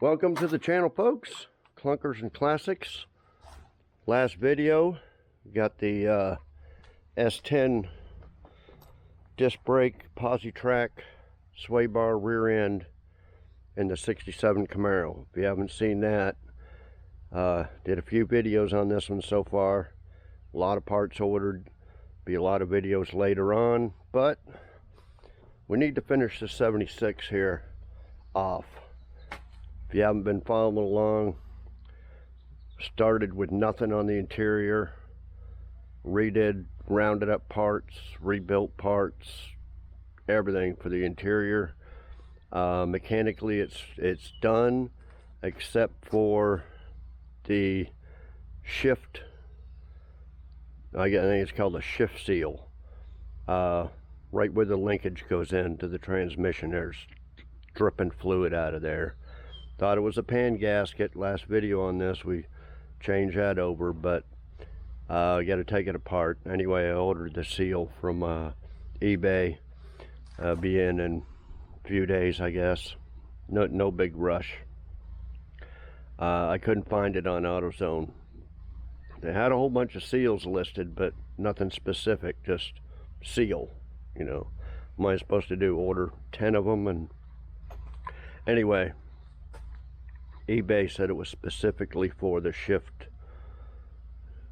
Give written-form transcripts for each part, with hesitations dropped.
Welcome to the channel, folks. Clunkers and Classics. Last video, got the S10 disc brake, posi track, sway bar rear end in the 67 Camaro. If you haven't seen that, did a few videos on this one so far. A lot of parts ordered. Be a lot of videos later on, but we need to finish the 76 here off. If you haven't been following along, started with nothing on the interior, redid, rounded up parts, rebuilt parts, everything for the interior. Mechanically it's done, except for the shift. I think it's called a shift seal. Right where the linkage goes into the transmission, there's dripping fluid out of there. Thought it was a pan gasket. Last video on this we changed that over, but I got to take it apart. Anyway, I ordered the seal from eBay. Be in a few days, I guess. No big rush. I couldn't find it on AutoZone. They had a whole bunch of seals listed, but nothing specific, just seal. You know, what am I supposed to do? Order 10 of them? And anyway, eBay said it was specifically for the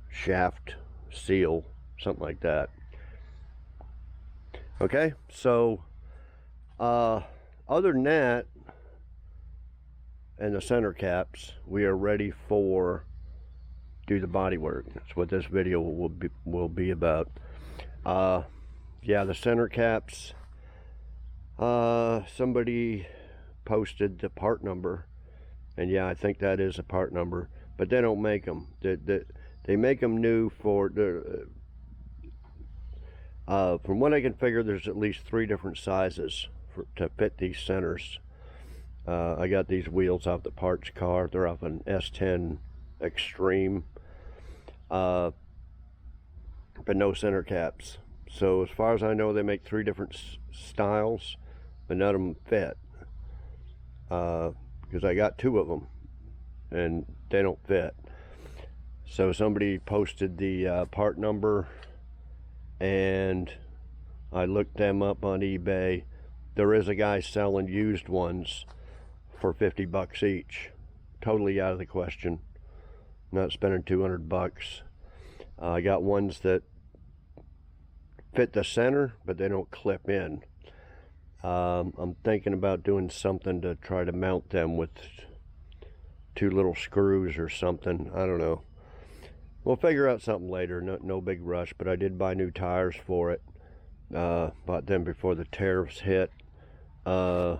shaft seal, something like that. Okay, so other than that, and the center caps, we are ready for do the body work. That's what this video will be about. Yeah, the center caps, somebody posted the part number, and yeah, I think that is a part number, but they don't make them. They make them new for the from what I can figure, there's at least 3 different sizes to fit these centers. I got these wheels off the parts car. They're off an S10 Extreme, but no center caps. So as far as I know, they make 3 different styles, but none of them fit. Because I got 2 of them, and they don't fit. So somebody posted the part number, and I looked them up on eBay. There is a guy selling used ones for 50 bucks each. Totally out of the question. Not spending 200 bucks. I got ones that fit the center, but they don't clip in. I'm thinking about doing something to try to mount them with 2 little screws or something. I don't know. We'll figure out something later. No big rush, but I did buy new tires for it. Bought them before the tariffs hit. So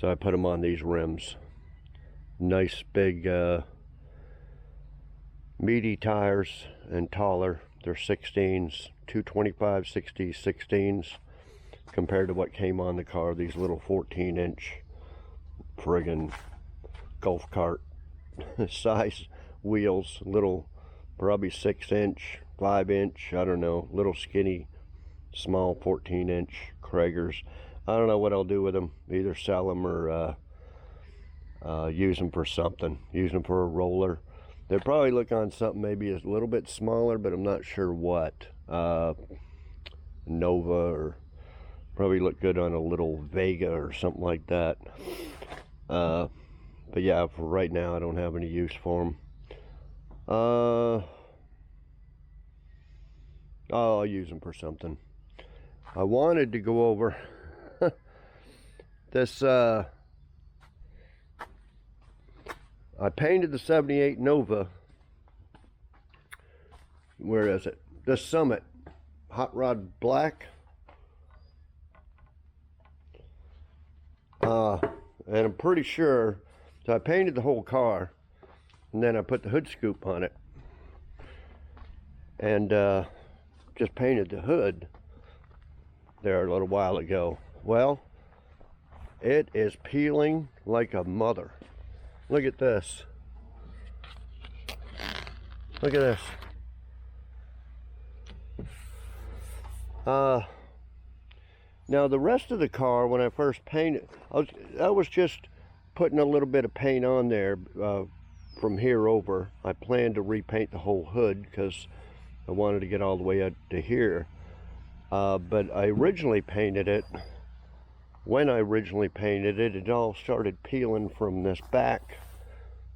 I put them on these rims. Nice big meaty tires and taller. They're 16s, 225 60 16s, compared to what came on the car, these little 14-inch friggin' golf cart size wheels, little, probably 6-inch, 5-inch, I don't know, little skinny, small 14-inch Kragers. I don't know what I'll do with them. Either sell them or use them for something. Use them for a roller. They'll probably look on something maybe a little bit smaller, but I'm not sure what. Nova, or probably look good on a little Vega or something like that. But yeah, for right now I don't have any use for them. I'll use them for something. I wanted to go over this. I painted the 78 Nova. Where is it? The Summit Hot Rod Black. And I'm pretty sure, so I painted the whole car, and then I put the hood scoop on it, and just painted the hood there a little while ago. Well, it is peeling like a mother. Look at this. Look at this. Now the rest of the car, when I first painted, that was just putting a little bit of paint on there from here over. I plan to repaint the whole hood because I wanted to get all the way up to here. But I originally painted it. When I originally painted it, it all started peeling from this back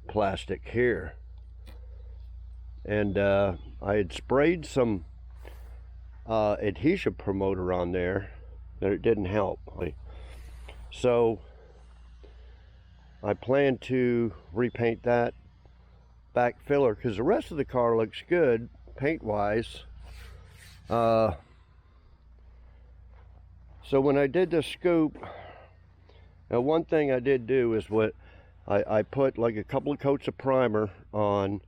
plastic here. And I had sprayed some adhesive promoter on there, and it didn't help. So I plan to repaint that back filler because the rest of the car looks good paint wise. So when I did the scoop, now one thing I did do is I put like a couple of coats of primer on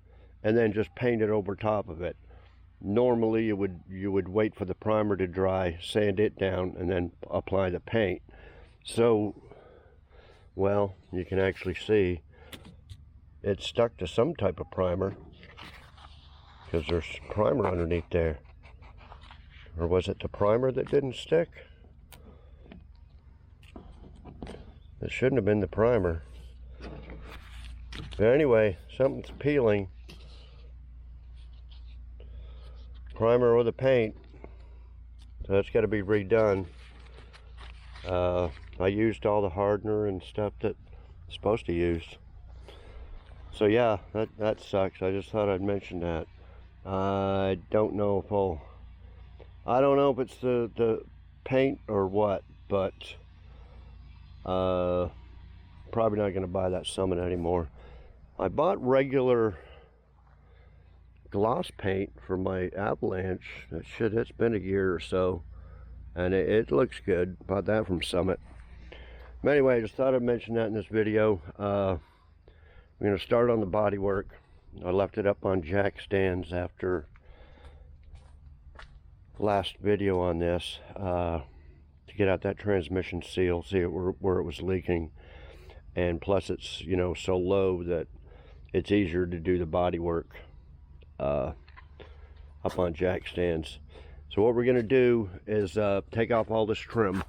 and then just painted over top of it. Normally you would wait for the primer to dry, sand it down, and then apply the paint. So, well, you can actually see it's stuck to some type of primer because there's primer underneath there. Or was it the primer that didn't stick? It shouldn't have been the primer. But anyway, something's peeling. Primer or the paint. So that's got to be redone. I used all the hardener and stuff that I'm supposed to use. So yeah, that sucks. I just thought I'd mention that. I don't know if I don't know if it's the paint or what, but probably not going to buy that Summit anymore. I bought regular gloss paint for my Avalanche. It's been a year or so, and it looks good. Bought that from Summit. But anyway, I just thought I'd mention that in this video. I'm going to start on the body work. I left it up on jack stands after last video on this to get out that transmission seal, see where it was leaking, and plus it's, you know, so low that it's easier to do the body work up on jack stands. So what we're going to do is take off all this trim.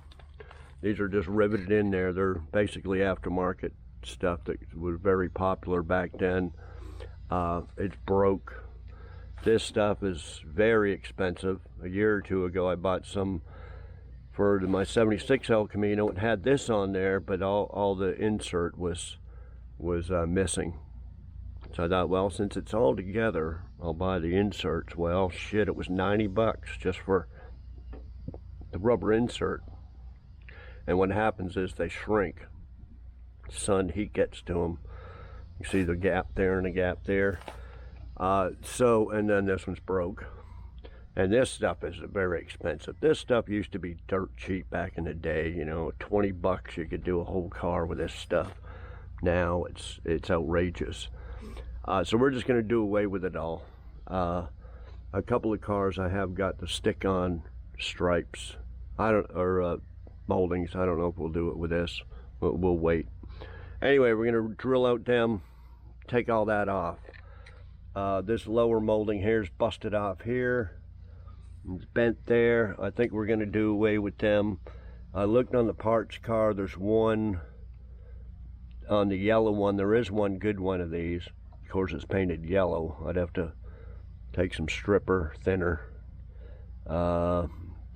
These are just riveted in there. They're basically aftermarket stuff that was very popular back then. It's broke. This stuff is very expensive. A year or two ago I bought some for my 76 El Camino. It had this on there, but all the insert was missing. So I thought, well, since it's all together, I'll buy the inserts. Well, shit, it was 90 bucks just for the rubber insert. And what happens is they shrink. Sun heat gets to them. You see the gap there and the gap there. And then this one's broke. And this stuff is very expensive. This stuff used to be dirt cheap back in the day. You know, 20 bucks you could do a whole car with this stuff. Now it's outrageous. So we're just going to do away with it all. A couple of cars I have got the stick-on stripes. Moldings. I don't know if we'll do it with this. We'll wait. Anyway, we're going to drill out them, take all that off. This lower molding here is busted off here. It's bent there. I think we're going to do away with them. I looked on the parts car. There's one on the yellow one. There is one good one of these. Of course, it's painted yellow. I'd have to take some stripper thinner. I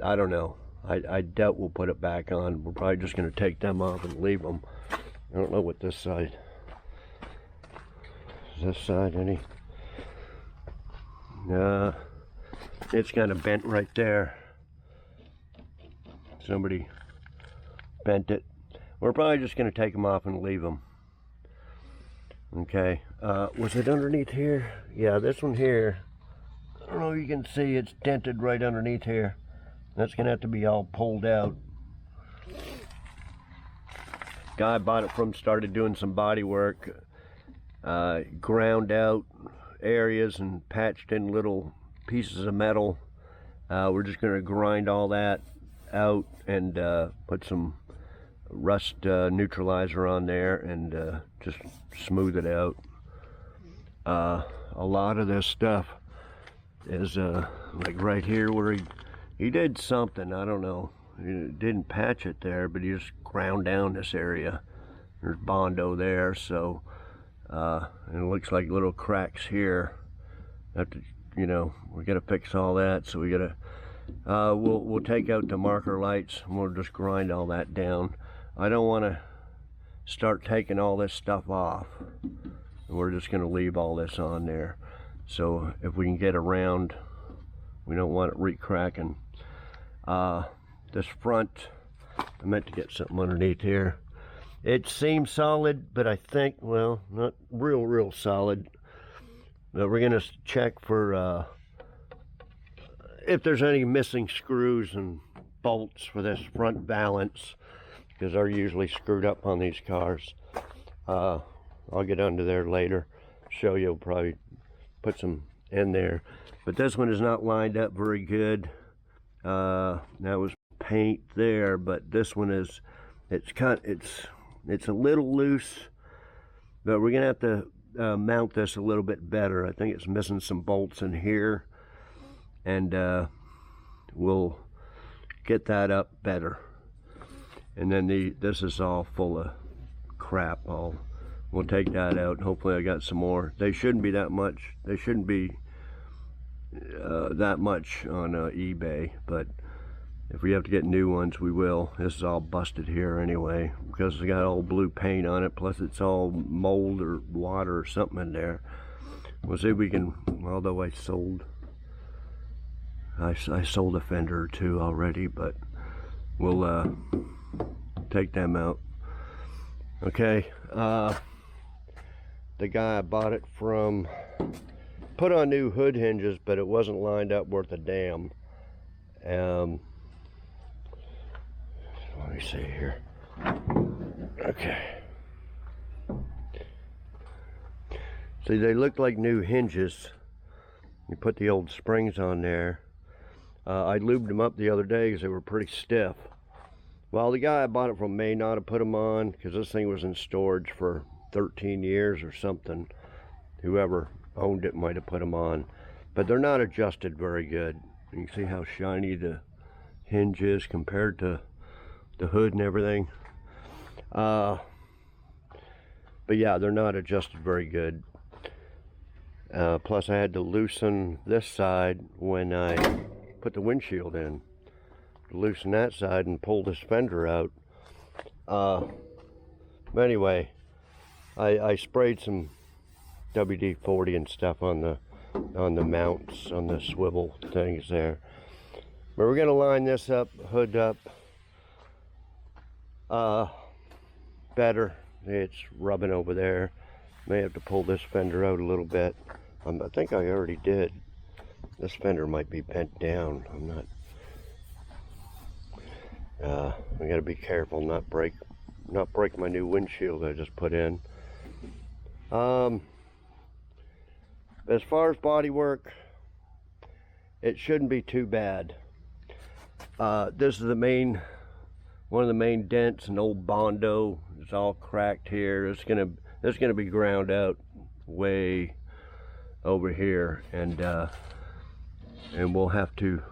don't know. I doubt we'll put it back on. We're probably just going to take them off and leave them. I don't know what this side. Is this side any? It's kind of bent right there. Somebody bent it. We're probably just going to take them off and leave them. Okay. Was it underneath here? Yeah, this one here. I don't know if you can see, it's dented right underneath here. That's going to have to be all pulled out. Guy I bought it from started doing some body work. Ground out areas and patched in little pieces of metal. We're just going to grind all that out and put some rust neutralizer on there and just smooth it out. A lot of this stuff is like right here where he did something, I don't know. He didn't patch it there, but he just ground down this area. There's bondo there, so and it looks like little cracks here. Have to, you know, we gotta fix all that, so we gotta we'll take out the marker lights and we'll just grind all that down. I don't want to start taking all this stuff off. We're just going to leave all this on there. So if we can get around, we don't want it re-cracking. This front, I meant to get something underneath here. It seems solid, but I think, well, not real solid. But we're going to check for if there's any missing screws and bolts for this front valance, because they're usually screwed up on these cars. I'll get under there later, show you, probably put some in there. But this one is not lined up very good. That was paint there, but this one is, it's a little loose, but we're gonna have to mount this a little bit better. I think it's missing some bolts in here, and we'll get that up better. And then this is all full of crap. We'll take that out. Hopefully I got some more. They shouldn't be that much. They shouldn't be that much on eBay, but if we have to get new ones, we will. This is all busted here anyway, because it's got old blue paint on it, plus it's all mold or water or something in there. We'll see if we can, although I sold a fender or two already, but we'll take them out. Okay, the guy I bought it from put on new hood hinges, but it wasn't lined up worth a damn. Let me see here. Okay. See, they look like new hinges. You put the old springs on there. I lubed them up the other day because they were pretty stiff. Well, the guy I bought it from may not have put them on, because this thing was in storage for 13 years or something. Whoever owned it might have put them on. But they're not adjusted very good. You can see how shiny the hinge is compared to the hood and everything. But yeah, they're not adjusted very good. Plus I had to loosen this side when I put the windshield in. Loosen that side and pull this fender out. But anyway, I sprayed some WD-40 and stuff on the mounts, on the swivel things there. But we're gonna line this up, hood up better. It's rubbing over there. May have to pull this fender out a little bit. I think I already did. This fender might be bent down. I'm not. I gotta be careful not break my new windshield I just put in. As far as body work, it shouldn't be too bad. This is one of the main dents, an old bondo. It's all cracked here. It's gonna be ground out way over here, and we'll have to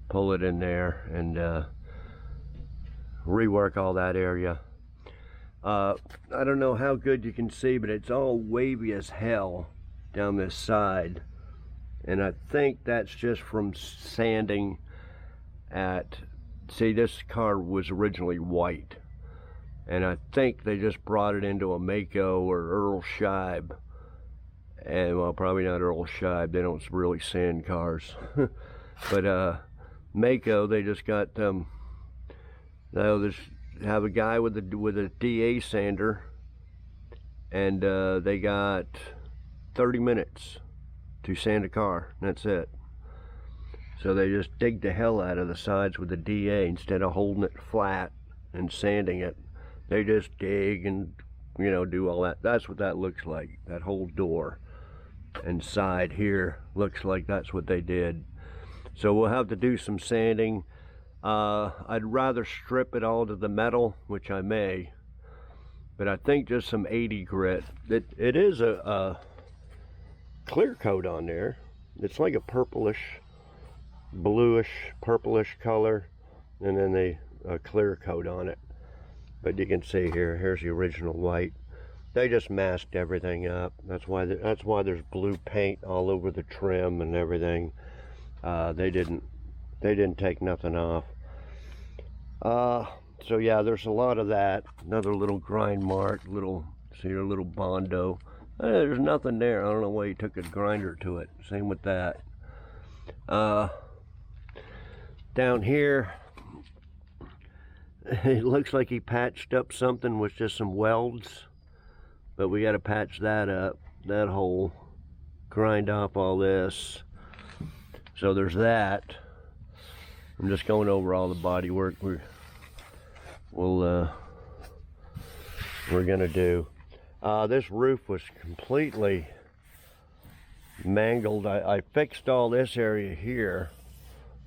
pull it in there and rework all that area. I don't know how good you can see, but it's all wavy as hell down this side, and I think that's just from sanding see, this car was originally white, and I think they just brought it into a Mako or Earl Scheib, and well, probably not Earl Scheib, they don't really sand cars. But Mako, they just got they'll just have a guy with a DA sander, and they got 30 minutes to sand a car, and that's it. So they just dig the hell out of the sides with the DA instead of holding it flat and sanding it. They just dig and, you know, do all that. That's what that looks like. That whole door and side here looks like that's what they did. So we'll have to do some sanding. I'd rather strip it all to the metal, which I may, but I think just some 80 grit. It is a clear coat on there. It's like a purplish, bluish, purplish color, and then a clear coat on it. But you can see here's the original white. They just masked everything up. That's why there's blue paint all over the trim and everything. They didn't take nothing off. So yeah, there's a lot of that. Another little grind mark, see a little bondo. There's nothing there. I don't know why he took a grinder to it. Same with that. Down here, it looks like he patched up something with just some welds, but we got to patch that up, that hole, grind off all this. So there's that. I'm just going over all the body work we're gonna do. This roof was completely mangled. I fixed all this area here.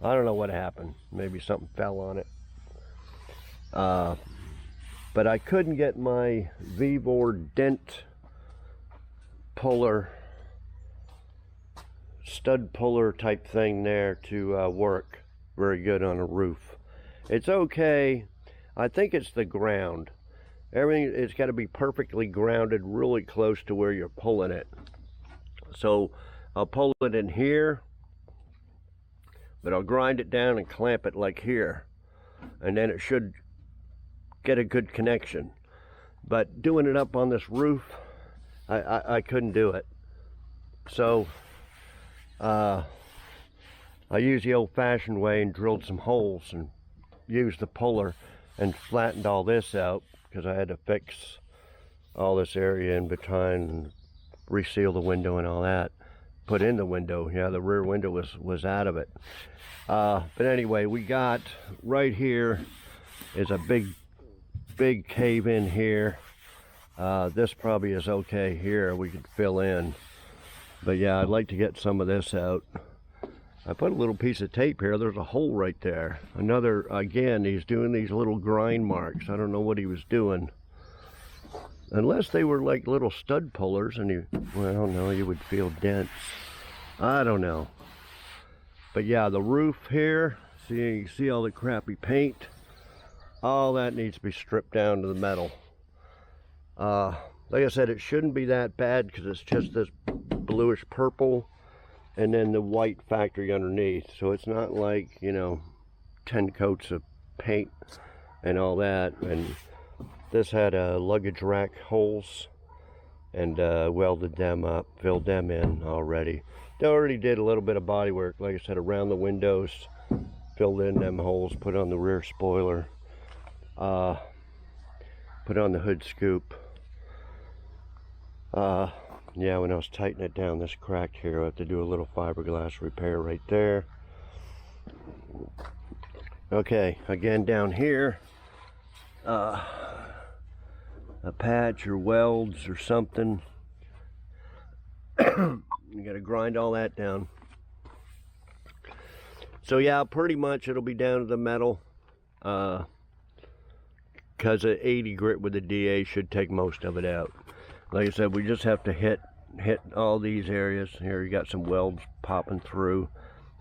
I don't know what happened. Maybe something fell on it. But I couldn't get my V-bore dent puller, stud puller type thing there to work very good on a roof. It's okay. I think it's the ground. Everything, it's got to be perfectly grounded really close to where you're pulling it. So I'll pull it in here, but I'll grind it down and clamp it like here, and then it should get a good connection. But doing it up on this roof, I couldn't do it. So I used the old-fashioned way and drilled some holes and used the puller and flattened all this out, because I had to fix all this area in between and reseal the window and all that. Put in the window. Yeah, the rear window was out of it. But anyway, we got right here is a big cave in here. This probably is okay here. We could fill in. But yeah, I'd like to get some of this out. I put a little piece of tape here. There's a hole right there. Another, again, he's doing these little grind marks. I don't know what he was doing. Unless they were like little stud pullers and well, no, you would feel dents. I don't know. But yeah, the roof here, you see all the crappy paint. All that needs to be stripped down to the metal. Like I said, it shouldn't be that bad because it's just this bluish purple and then the white factory underneath. So it's not like, you know, 10 coats of paint and all that. And this had luggage rack holes, and welded them up, filled them in already. They already did a little bit of body work, like I said, around the windows, filled in them holes, put on the rear spoiler, put on the hood scoop. Yeah, when I was tightening it down, this cracked here. I have to do a little fiberglass repair right there. Okay, again down here, a patch or welds or something. You got to grind all that down. So yeah, pretty much it'll be down to the metal, because an 80 grit with a DA should take most of it out. Like I said, we just have to hit all these areas. Here you got some welds popping through.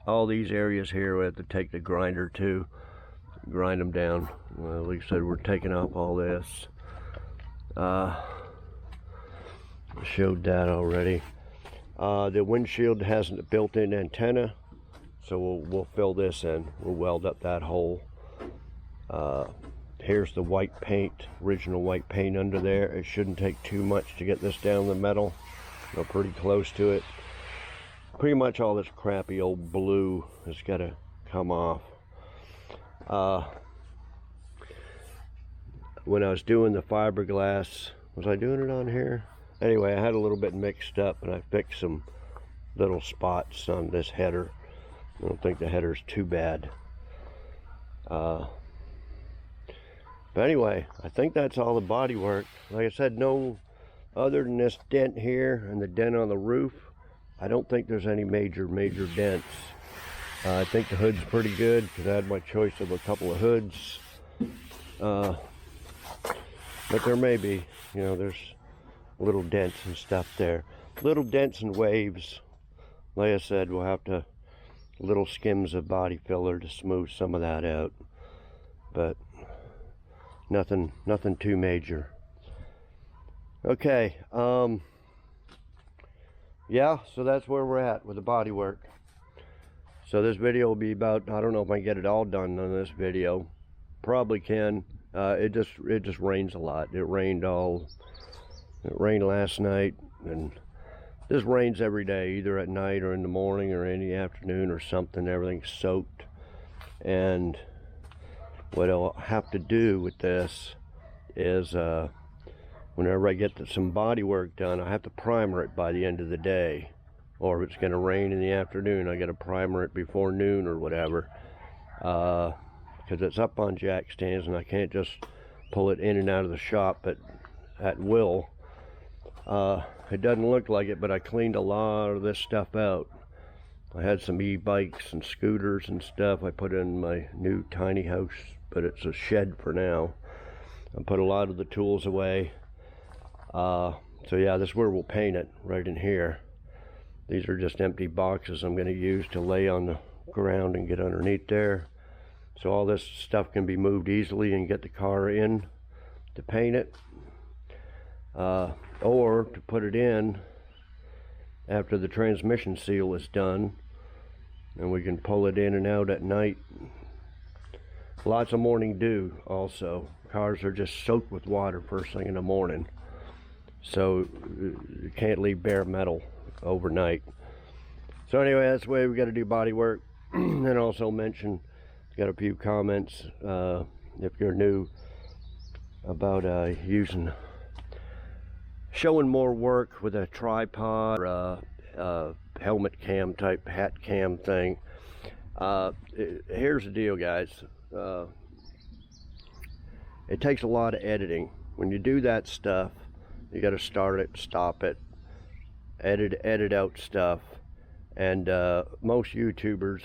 All these areas here we have to take the grinder to grind them down. Well, like I said, we're taking off all this. Showed that already. The windshield has a built-in antenna, so we'll fill this in. We'll weld up that hole. Here's the white paint, original white paint under there. It shouldn't take too much to get this down the metal. We're pretty close to it. Pretty much all this crappy old blue has got to come off. When I was doing the fiberglass, was I doing it on here? Anyway, I had a little bit mixed up and I fixed some little spots on this header. I don't think the header's too bad. But anyway, I think that's all the body work. Like I said, no other than this dent here and the dent on the roof, I don't think there's any major dents. I think the hood's pretty good because I had my choice of a couple of hoods. But there may be, you know, there's little dents and stuff there. Little dents and waves. Like I said, we'll have to little skims of body filler to smooth some of that out. but nothing too major. Okay, yeah, so that's where we're at with the body work. So this video will be about, I don't know if I can get it all done on this video. Probably can. It just rains a lot. It rained last night, and this rains every day, either at night or in the morning or in the afternoon or something. Everything's soaked. And what I'll have to do with this is whenever I get some body work done, I have to primer it by the end of the day. Or if it's going to rain in the afternoon, I got to primer it before noon or whatever. Because it's up on jack stands and I can't just pull it in and out of the shop at will. It doesn't look like it, but I cleaned a lot of this stuff out. I had some e-bikes and scooters and stuff I put in my new tiny house, but it's a shed for now. I put a lot of the tools away. So yeah, this is where we'll paint it, right in here. These are just empty boxes I'm going to use to lay on the ground and get underneath there. So all this stuff can be moved easily and get the car in to paint it. Or to put it in after the transmission seal is done, and we can pull it in and out at night. Lots of morning dew also. Cars are just soaked with water first thing in the morning, so you can't leave bare metal overnight. So anyway, that's the way we got to do body work. And also mention, got a few comments if you're new about showing more work with a tripod or a helmet cam type hat cam thing. Here's the deal, guys. It takes a lot of editing. When you do that stuff, you got to start it, stop it, edit out stuff. And most YouTubers,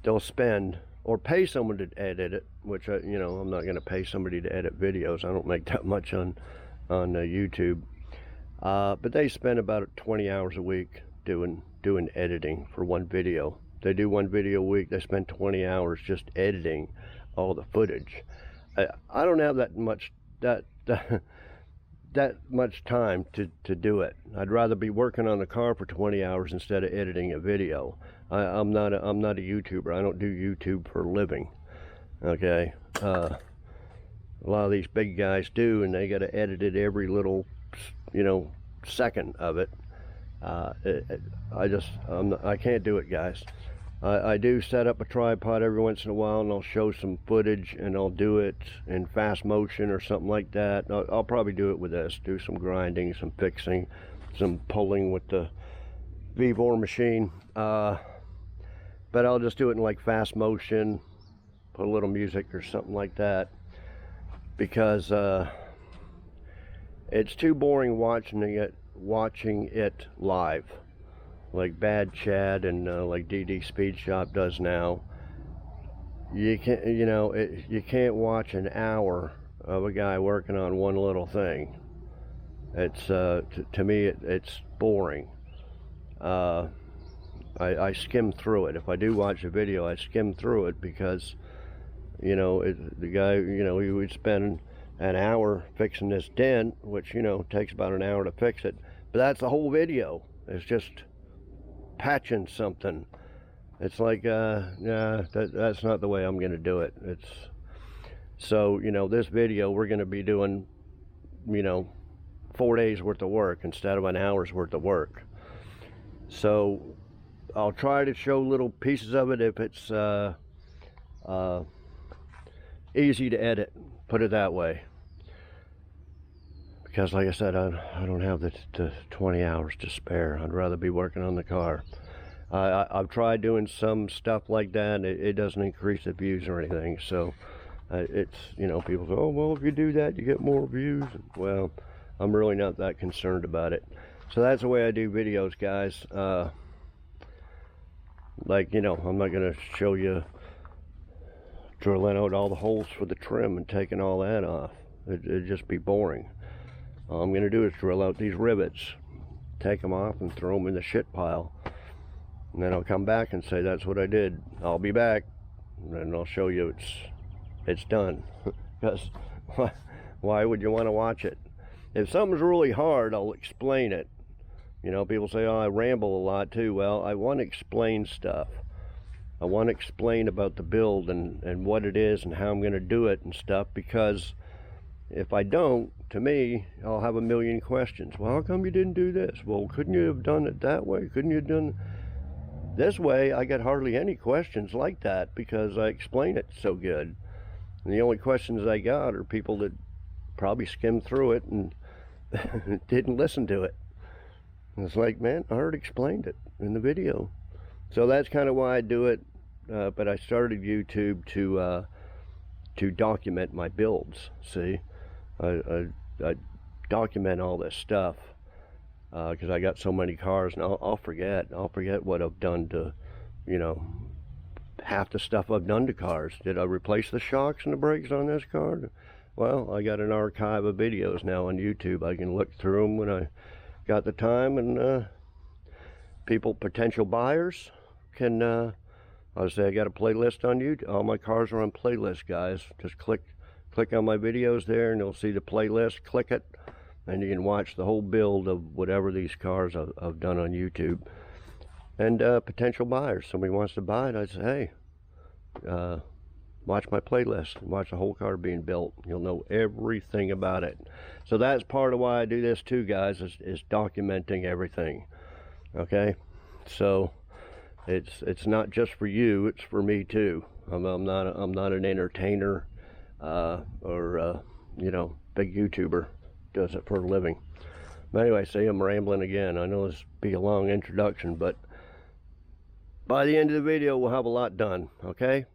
they'll spend or pay someone to edit it, which you know, I'm not going to pay somebody to edit videos. I don't make that much on YouTube, but they spend about 20 hours a week doing editing for one video. They do one video a week. They spend 20 hours just editing all the footage. I don't have that much time to do it. I'd rather be working on the car for 20 hours instead of editing a video. I'm not a YouTuber. I don't do YouTube for a living. Okay. A lot of these big guys do, and they got to edit it every little, you know, second of it. I can't do it, guys. I do set up a tripod every once in a while, and I'll show some footage, and I'll do it in fast motion or something like that. I'll probably do it with this, do some grinding, some fixing, some pulling with the V4 machine. But I'll just do it in like fast motion, put a little music or something like that, because it's too boring watching it live, like Bad Chad and like DD Speed Shop does now. You can't, you know, you can't watch an hour of a guy working on one little thing. It's to me it's boring. I skim through it. If I do watch a video, I skim through it, because, you know, the guy, you know, he would spend an hour fixing this dent, which, you know, takes about an hour to fix it, but that's the whole video. It's just patching something. It's like, yeah, that's not the way I'm gonna do it. So, you know, this video we're gonna be doing, you know, 4 days worth of work instead of an hour's worth of work. So I'll try to show little pieces of it if it's easy to edit, put it that way. Because like I said, I don't have the 20 hours to spare. I'd rather be working on the car. I've tried doing some stuff like that. It doesn't increase the views or anything. So it's, you know, people say, oh, well, if you do that, you get more views. Well, I'm really not that concerned about it. So that's the way I do videos, guys. Like, you know, I'm not going to show you drilling out all the holes for the trim and taking all that off. It'd just be boring. All I'm going to do is drill out these rivets, take them off and throw them in the shit pile. And then I'll come back and say that's what I did. I'll be back, and I'll show you it's it's done. Because why would you want to watch it? If something's really hard, I'll explain it. You know, people say, oh, I ramble a lot too. Well, I want to explain stuff. I want to explain about the build and what it is and how I'm going to do it and stuff, because if I don't, to me, I'll have a million questions. Well, how come you didn't do this? Well, couldn't you have done it that way? Couldn't you have done this way? I get hardly any questions like that because I explain it so good. And the only questions I got are people that probably skimmed through it and didn't listen to it. And it's like, man, I already explained it in the video. So that's kind of why I do it. But I started YouTube to document my builds. See, I document all this stuff because I got so many cars, and I'll forget what I've done to, you know, half the stuff I've done to cars. Did I replace the shocks and the brakes on this car? Well, I got an archive of videos now on YouTube. I can look through them when I got the time, and potential buyers can, I'll say I got a playlist on YouTube. All my cars are on playlist, guys. Just click on my videos there and you'll see the playlist. Click it and you can watch the whole build of whatever these cars I've done on YouTube. And potential buyers, somebody wants to buy it, I say, hey, watch my playlist and watch the whole car being built. You'll know everything about it. So that's part of why I do this too, guys, is documenting everything. Okay, so it's not just for you, it's for me too. I'm not an entertainer or you know, big YouTuber, does it for a living. But anyway, see, I'm rambling again. I know this will be a long introduction, but by the end of the video we'll have a lot done. Okay,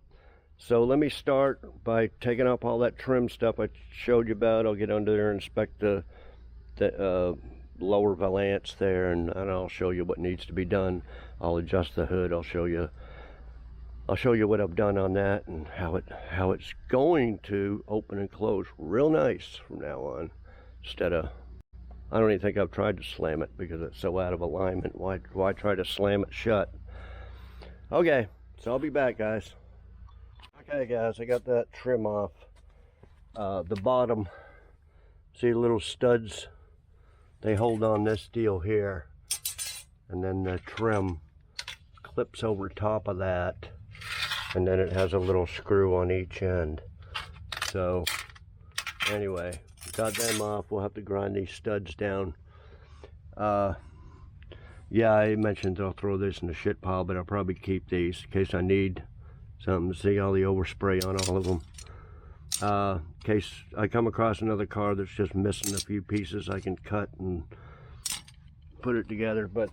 so let me start by taking up all that trim stuff I showed you about. I'll get under there and inspect the lower valance there, and I'll show you what needs to be done. I'll adjust the hood. I'll show you what I've done on that and how it's going to open and close real nice from now on. Instead of, I don't even think I've tried to slam it because it's so out of alignment. Why try to slam it shut? Okay, so I'll be back, guys. Okay, guys, I got that trim off. The bottom, see the little studs? They hold on this deal here, and then the trim clips over top of that, and then it has a little screw on each end. So anyway, got them off. We'll have to grind these studs down. Yeah, I mentioned I'll throw this in the shit pile, but I'll probably keep these in case I need something. See all the overspray on all of them. In case I come across another car that's just missing a few pieces, I can cut and put it together. But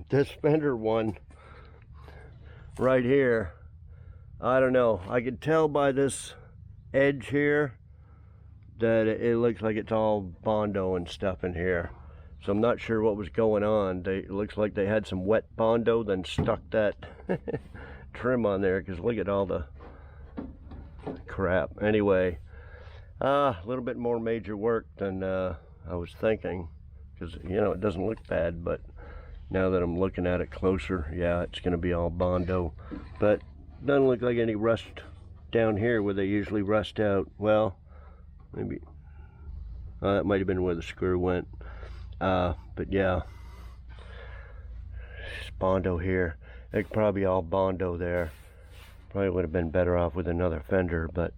this fender one right here, I don't know, I can tell by this edge here that it looks like it's all bondo and stuff in here, so I'm not sure what was going on. It looks like they had some wet bondo, then stuck that trim on there, because look at all the crap. Anyway, a little bit more major work than I was thinking, because you know, it doesn't look bad, but now that I'm looking at it closer, yeah, it's going to be all bondo. But doesn't look like any rust down here where they usually rust out. Well, maybe that might have been where the screw went. But yeah, it's bondo here. It's probably all bondo there. Probably would have been better off with another fender, but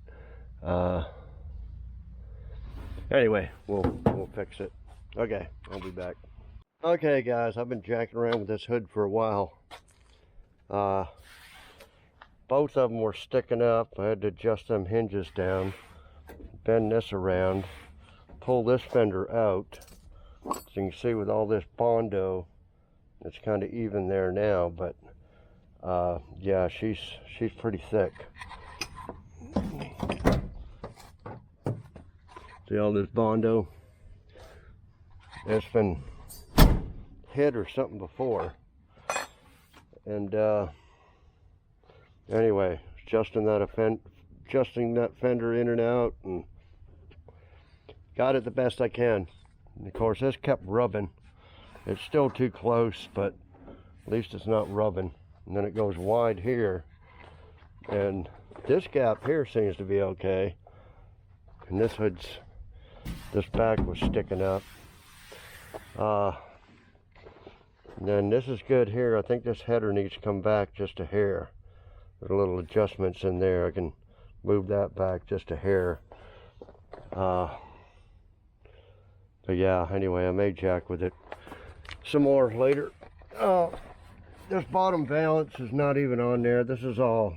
anyway, we'll fix it. Okay, I'll be back. Okay, guys, I've been jacking around with this hood for a while. Both of them were sticking up. I had to adjust them hinges down, bend this around, pull this fender out. So you can see with all this bondo, it's kind of even there now, but yeah, she's pretty thick. See all this bondo? It's been hit or something before, and anyway, adjusting that fender in and out, and got it the best I can. And of course, this kept rubbing. It's still too close, but at least it's not rubbing. And then it goes wide here, and this gap here seems to be okay. And this back was sticking up. Then this is good here. I think this header needs to come back just a hair. There's little adjustments in there. I can move that back just a hair. But yeah, anyway, I may jack with it some more later. This bottom valance is not even on there. This is all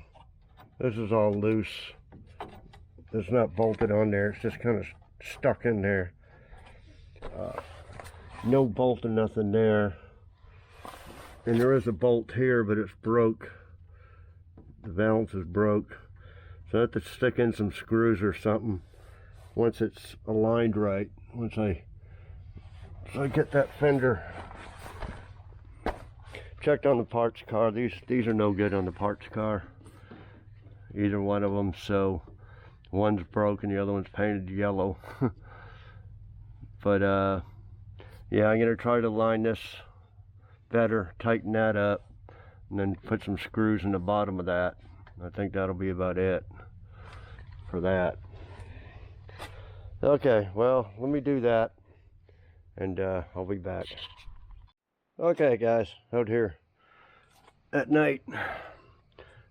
loose. It's not bolted on there. It's just kind of stuck in there. No bolt or nothing there. And there is a bolt here, but it's broke. The valance is broke. So I have to stick in some screws or something once it's aligned right. Once I get that fender checked on the parts car. These are no good on the parts car, either one of them. So one's broken, the other one's painted yellow. But yeah, I'm gonna try to line this better, tighten that up, and then put some screws in the bottom of that. I think that'll be about it for that. Okay, well, let me do that, and I'll be back. Okay, guys, out here at night.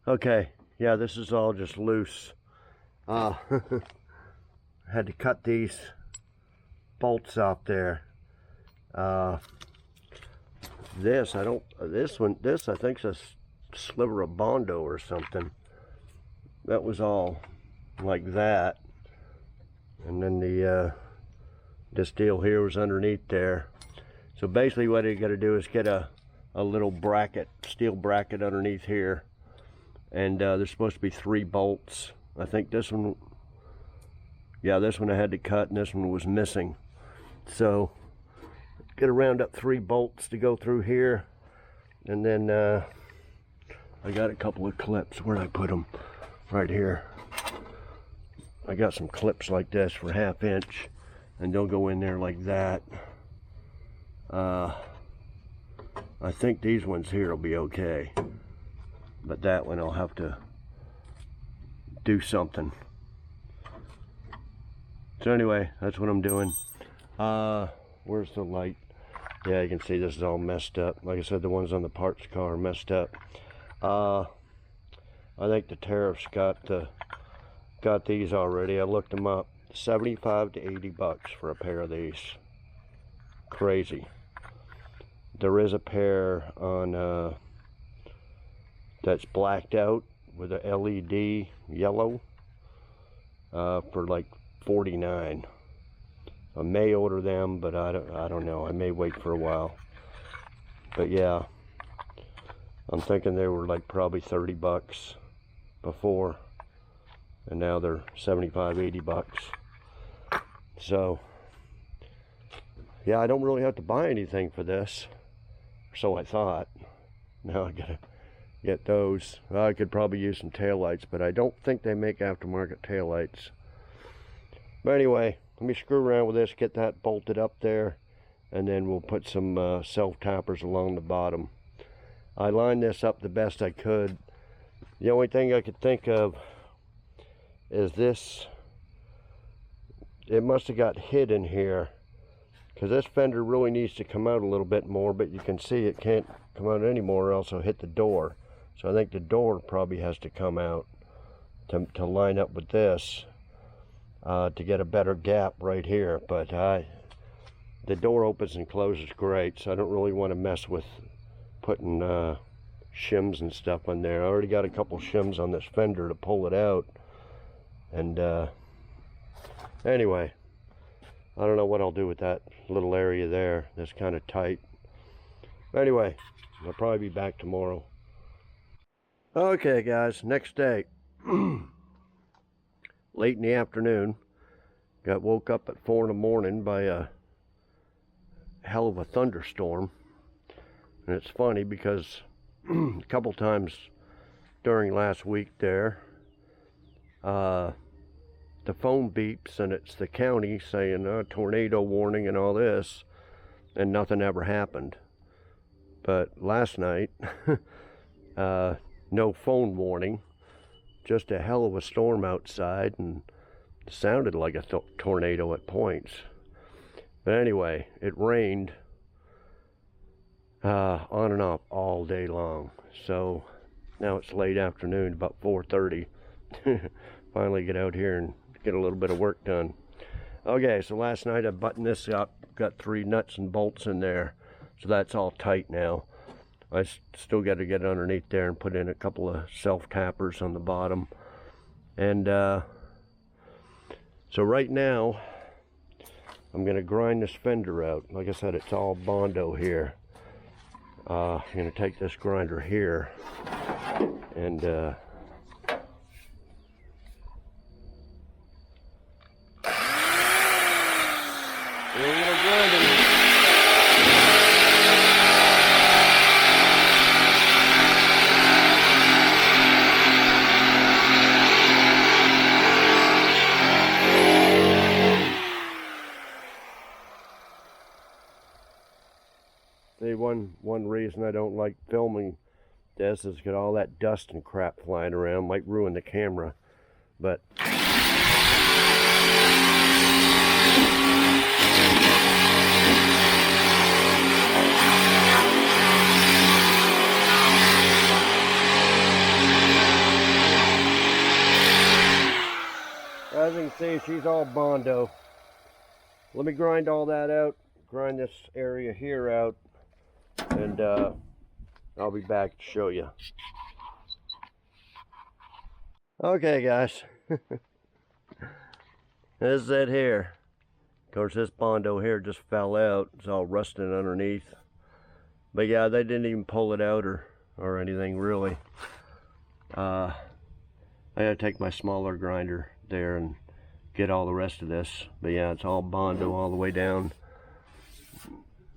Okay, yeah, this is all just loose. I had to cut these bolts off there. This I think's a sliver of bondo or something. That was all like that, and then this deal here was underneath there. So basically what you got to do is get a little bracket, steel bracket underneath here, and there's supposed to be 3 bolts. I think this one, yeah, this one I had to cut, and this one was missing. So got to round up 3 bolts to go through here, and then I got a couple of clips. Where'd I put them? Right here. I got some clips like this for 1/2 inch, and they'll go in there like that. I think these ones here will be okay, but that one I'll have to do something. So anyway, that's what I'm doing. Where's the light? Yeah, you can see this is all messed up. Like I said, the ones on the parts car are messed up. I think the tariffs got these already. I looked them up. 75 to 80 bucks for a pair of these. Crazy. There is a pair on that's blacked out with a LED yellow for like $49. I may order them, but I don't know. I may wait for a while. But yeah, I'm thinking they were like probably 30 bucks before, and now they're 75, 80 bucks. So yeah, I don't really have to buy anything for this, so I thought. Now I gotta get those. I could probably use some taillights, but I don't think they make aftermarket taillights. But anyway, let me screw around with this, get that bolted up there, and then we'll put some self-tappers along the bottom. I lined this up the best I could. The only thing I could think of is this. It must have got hid in here, because this fender really needs to come out a little bit more, but you can see it can't come out anymore or else it'll hit the door. So I think the door probably has to come out to line up with this. To get a better gap right here, but the door opens and closes great, so I don't really want to mess with putting shims and stuff on there. I already got a couple shims on this fender to pull it out, and anyway, I don't know what I'll do with that little area there that's kind of tight. Anyway, I'll probably be back tomorrow. Okay guys, next day. Late in the afternoon, got woke up at 4 in the morning by a hell of a thunderstorm. And it's funny because a couple times during last week there, the phone beeps and it's the county saying tornado warning and all this, and nothing ever happened. But last night, no phone warning, just a hell of a storm outside, and it sounded like a tornado at points. But anyway, it rained on and off all day long. So now it's late afternoon, about 4:30. Finally get out here and get a little bit of work done. Okay, so last night I buttoned this up, got 3 nuts and bolts in there, so that's all tight now. I still got to get underneath there and put in a couple of self-tappers on the bottom. And so right now I'm going to grind this fender out. Like I said, it's all bondo here. I'm going to take this grinder here and see, one reason I don't like filming this is got all that dust and crap flying around, might ruin the camera, but as you can see, she's all bondo. Let me grind all that out, grind this area here out, and I'll be back to show you. Okay, guys. This is it here. Of course, this bondo here just fell out. It's all rusting underneath. But yeah, they didn't even pull it out or anything, really. I gotta take my smaller grinder there and get all the rest of this. But yeah, it's all bondo all the way down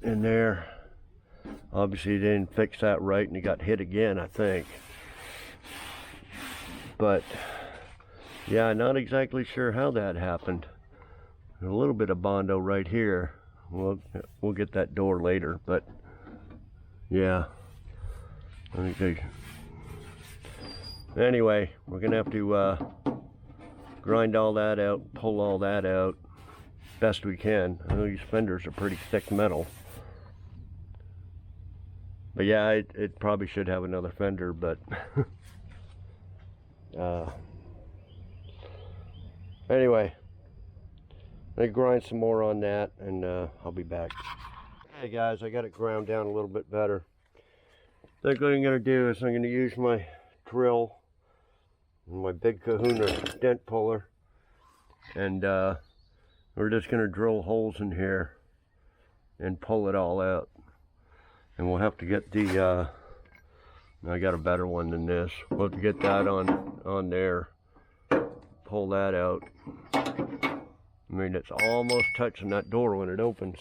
in there. Obviously they didn't fix that right and it got hit again, I think. But yeah, not exactly sure how that happened. A little bit of bondo right here. We'll get that door later, but yeah. Anyway, we're gonna have to grind all that out, pull all that out best we can. I know these fenders are pretty thick metal. But yeah, it probably should have another fender, but anyway, let me grind some more on that and I'll be back. Hey guys, I got it ground down a little bit better. I think what I'm going to do is I'm going to use my drill and my big kahuna dent puller, and we're just going to drill holes in here and pull it all out. And we'll have to get the I got a better one than this. We'll have to get that on there, pull that out. I mean, it's almost touching that door when it opens.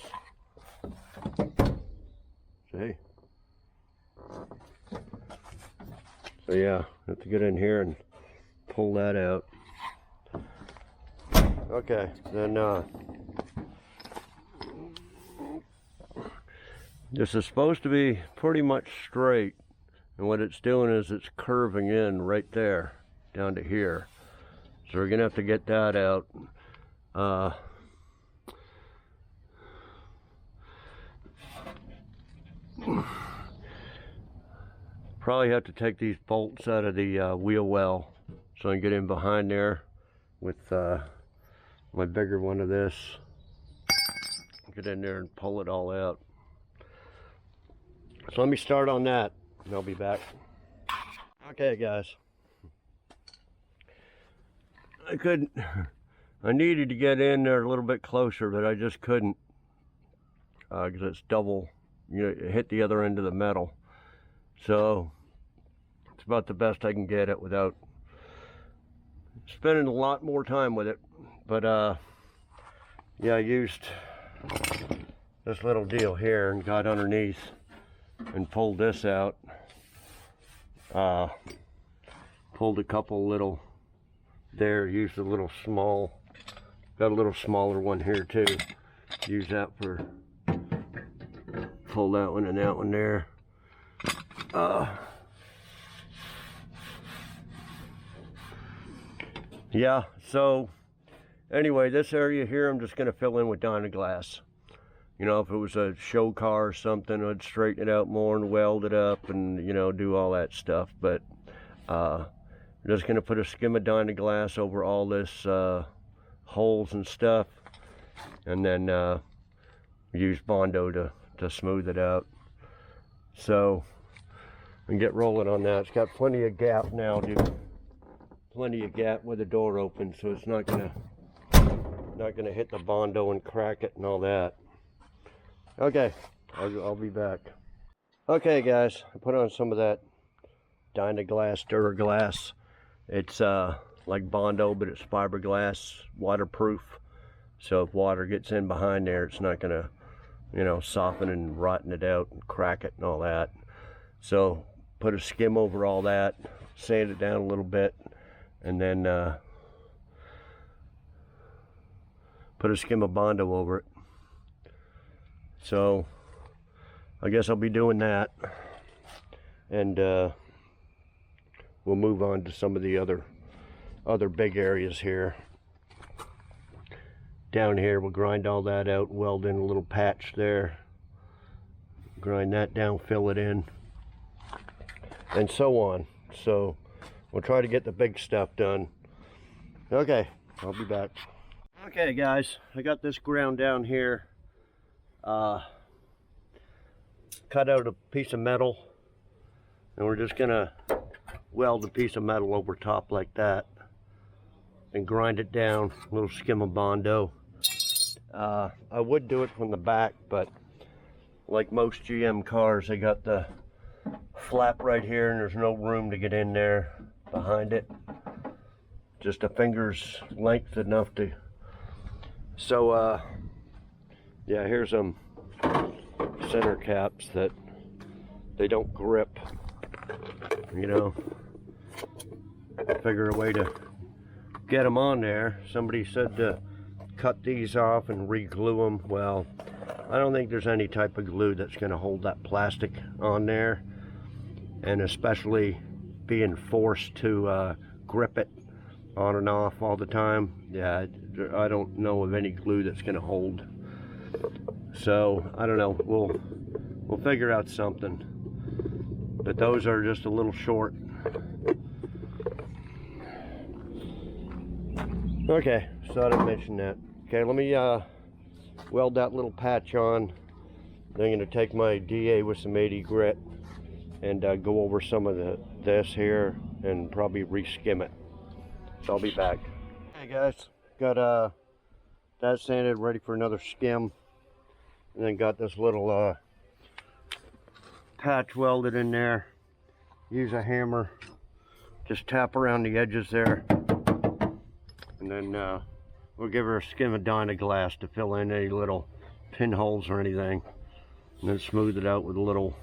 See? So yeah, have to get in here and pull that out. Okay, then this is supposed to be pretty much straight, and what it's doing is it's curving in right there down to here. So we're gonna have to get that out. Probably have to take these bolts out of the wheel well so I can get in behind there with my bigger one of this. Get in there and pull it all out. So let me start on that and I'll be back. Okay guys, I needed to get in there a little bit closer, but I just couldn't because it's double, you know, it hit the other end of the metal. So it's about the best I can get it without spending a lot more time with it. But yeah, I used this little deal here and got underneath and pulled this out. Pulled a couple little there, used a little small, got a little smaller one here too. Use that for, pull that one and that one there. Yeah, so anyway, this area here I'm just going to fill in with Dynaglass. You know, if it was a show car or something, I'd straighten it out more and weld it up and, you know, do all that stuff. But I'm just going to put a skim of Dynaglass over all this holes and stuff, and then use Bondo to smooth it out. So, and get rolling on that. It's got plenty of gap now, dude. Plenty of gap with the door open, so it's not gonna hit the Bondo and crack it and all that. Okay, I'll be back. Okay guys, I put on some of that Dynaglass Duraglass. It's like Bondo, but it's fiberglass, waterproof. So if water gets in behind there, it's not gonna, you know, soften and rotten it out and crack it and all that. So put a skim over all that, sand it down a little bit, and then put a skim of Bondo over it. So I guess I'll be doing that, and we'll move on to some of the other big areas here. Down here we'll grind all that out, weld in a little patch there, grind that down, fill it in, and so on. So we'll try to get the big stuff done. Okay, I'll be back. Okay guys, I got this ground down here. Cut out a piece of metal, and we're just gonna weld a piece of metal over top like that and grind it down, a little skim of Bondo. I would do it from the back, but like most GM cars, they got the flap right here and there's no room to get in there behind it. Just a finger's length enough to. So yeah, here's some center caps that they don't grip, you know. Figure a way to get them on there. Somebody said to cut these off and re-glue them. Well, I don't think there's any type of glue that's going to hold that plastic on there, and especially being forced to grip it on and off all the time. Yeah, I don't know of any glue that's going to hold. So I don't know, we'll figure out something, but those are just a little short. Okay, so I didn't mention that. Okay, let me weld that little patch on. Then I'm going to take my DA with some 80 grit and go over some of this here and probably re-skim it. So I'll be back. Hey guys, got that sanded, ready for another skim. And then got this little patch welded in there. Use a hammer, just tap around the edges there, and then we'll give her a skim of Dynaglass to fill in any little pinholes or anything, and then smooth it out with a little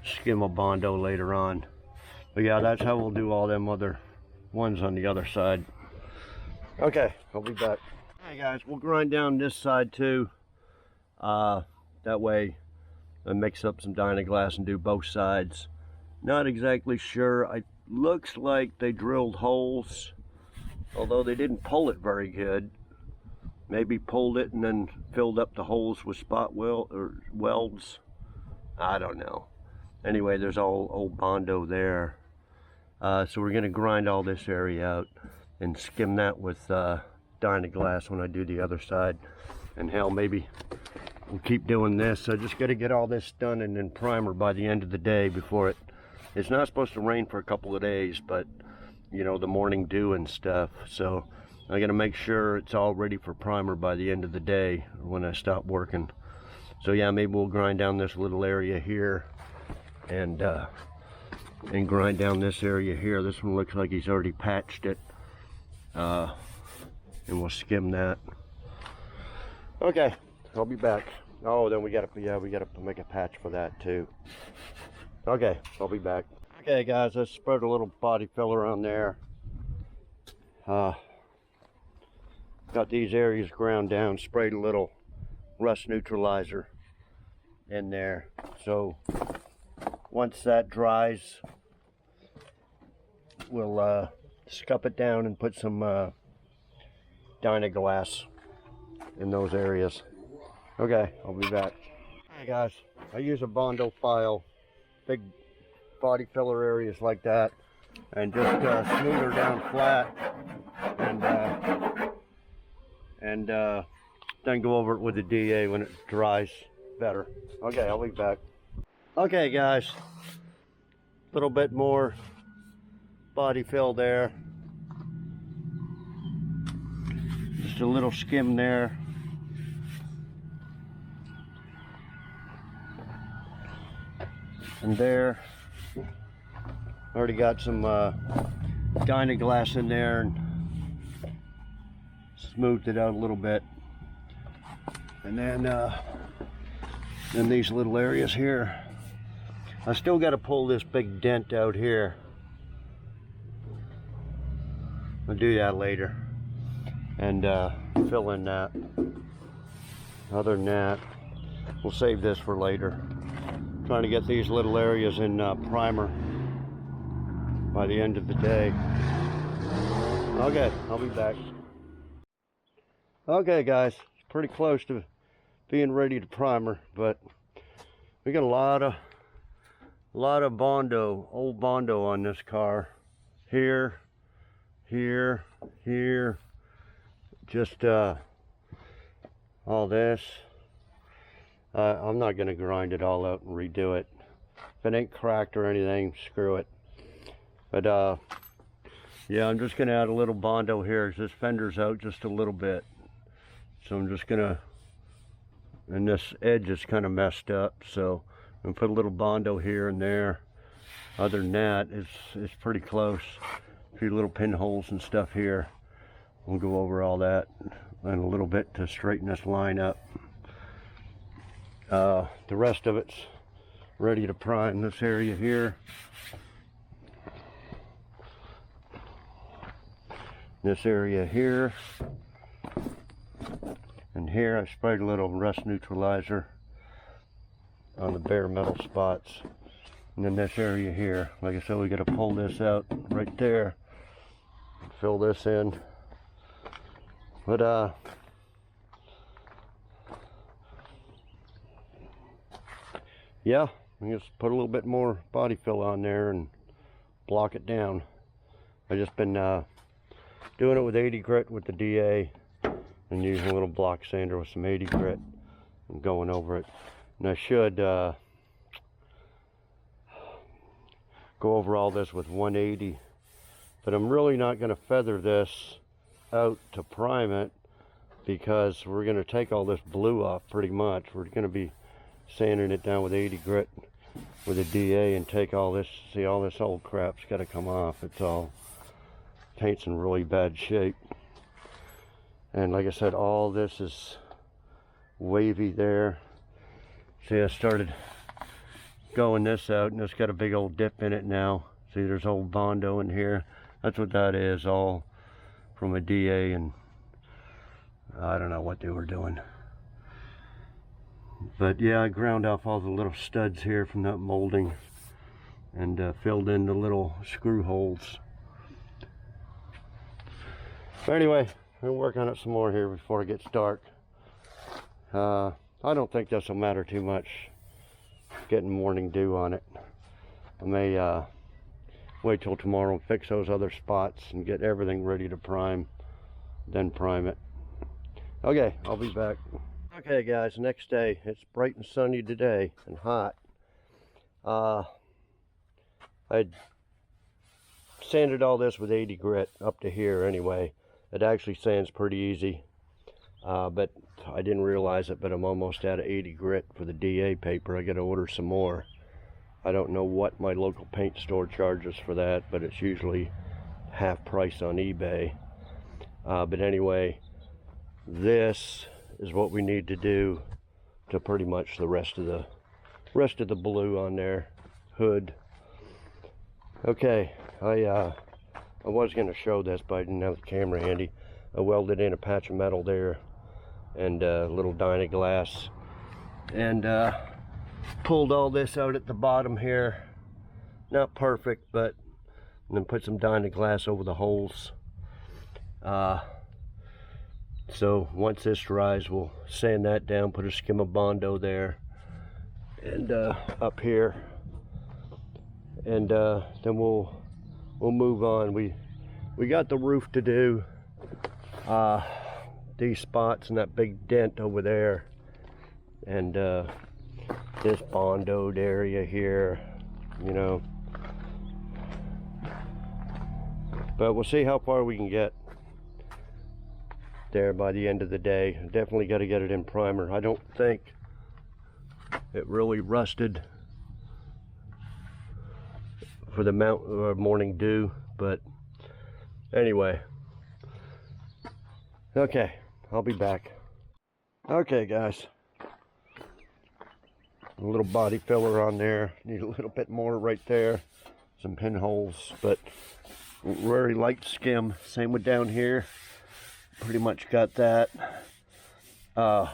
skim of Bondo later on. But yeah, that's how we'll do all them other ones on the other side. Okay, I'll be back. Hey guys, we'll grind down this side too. That way I mix up some Dynaglass and do both sides. Not exactly sure. It looks like they drilled holes, although they didn't pull it very good. Maybe pulled it and then filled up the holes with spot welds. I don't know. Anyway, there's all old Bondo there. So we're going to grind all this area out and skim that with Dynaglass when I do the other side. And hell, maybe we'll keep doing this. So I just got to get all this done and then primer by the end of the day before it's not supposed to rain for a couple of days, but you know, the morning dew and stuff. So I got to make sure it's all ready for primer by the end of the day when I stop working. So yeah, maybe we'll grind down this little area here and grind down this area here. This one looks like he's already patched it, and we'll skim that. Okay, I'll be back. Oh, then we gotta make a patch for that too. Okay, I'll be back. Okay guys, I spread a little body filler on there. Got these areas ground down, sprayed a little rust neutralizer in there. So once that dries, we'll scup it down and put some Dynaglass in those areas. Okay, I'll be back. Hey guys, I use a bondo file, big body filler areas like that, and just smooth her down flat, and then go over it with the DA when it dries better. Okay, I'll be back. Okay guys, a little bit more body fill there. Just a little skim there. And there, already got some Dynaglass in there and smoothed it out a little bit. And then these little areas here, I still got to pull this big dent out here. I'll do that later and fill in that. Other than that, we'll save this for later. Trying to get these little areas in primer by the end of the day. Okay, I'll be back. Okay guys, it's pretty close to being ready to primer, but we got a lot of bondo, old bondo on this car. Here, just all this. I'm not gonna grind it all out and redo it. If it ain't cracked or anything, screw it. But yeah, I'm just gonna add a little bondo here because this fender's out just a little bit. So I'm just gonna, and this edge is kind of messed up, so I'm gonna put a little bondo here and there. Other than that, it's pretty close. A few little pinholes and stuff here. We'll go over all that and a little bit to straighten this line up. The rest of it's ready to prime. This area here, this area here, and here I sprayed a little rust neutralizer on the bare metal spots. And then this area here, like I said, we got to pull this out right there, fill this in. But yeah, we just put a little bit more body fill on there and block it down. I've just been doing it with 80 grit with the DA and using a little block sander with some 80 grit and going over it. And I should go over all this with 180, but I'm really not going to feather this out to prime it because we're going to take all this blue off pretty much. We're going to be sanding it down with 80 grit with a DA and take all this. See, all this old crap's got to come off. It's all, paint's in really bad shape. And like I said, all this is wavy there. See, I started going this out and it's got a big old dip in it now. See, there's old bondo in here. That's what that is, all from a DA, and I don't know what they were doing. But yeah, I ground off all the little studs here from that molding and filled in the little screw holes. But anyway, I'm gonna work on it some more here before it gets dark. I don't think this will matter too much, getting morning dew on it. I may wait till tomorrow and fix those other spots and get everything ready to prime, then prime it. Okay, I'll be back. Okay guys, next day. It's bright and sunny today and hot. I sanded all this with 80 grit up to here anyway. It actually sands pretty easy, but I didn't realize it, but I'm almost out of 80 grit for the DA paper. I gotta order some more. I don't know what my local paint store charges for that, but it's usually half price on eBay. But anyway, this is what we need to do to pretty much the rest of the blue on their hood. Okay, I was going to show this, but I didn't have the camera handy. I welded in a patch of metal there and a little Dynaglass, and pulled all this out at the bottom here. Not perfect, but and then put some Dynaglass over the holes. So once this dries, we'll sand that down, put a skim of bondo there, and up here, and then we'll move on. We got the roof to do, these spots and that big dent over there, and this bondoed area here, you know. But we'll see how far we can get there by the end of the day. Definitely got to get it in primer. I don't think it really rusted for the morning dew, but anyway. Okay, I'll be back. Okay guys, a little body filler on there, need a little bit more right there, some pinholes, but very light skim. Same with down here, pretty much got that. So